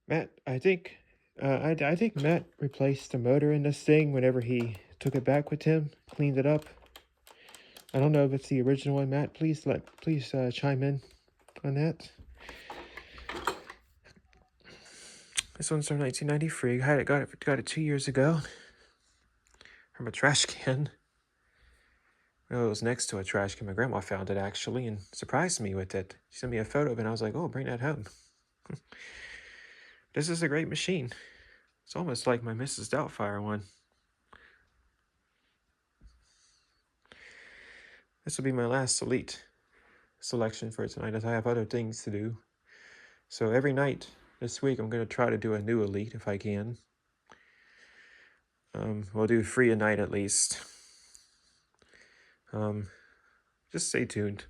Matt, I think Matt replaced the motor in this thing whenever he took it back with him, cleaned it up. I don't know if it's the original one. Matt, please chime in on that. This one's from 1993. Got it 2 years ago from a trash can. Well, it was next to a trash can. My grandma found it actually and surprised me with it. She sent me a photo of it and I was like, oh, bring that home. This is a great machine. It's almost like my Mrs. Doubtfire one. This will be my last Elite selection for tonight as I have other things to do. So every night this week I'm going to try to do a new Elite if I can. We'll do 3 a night at least. Just stay tuned.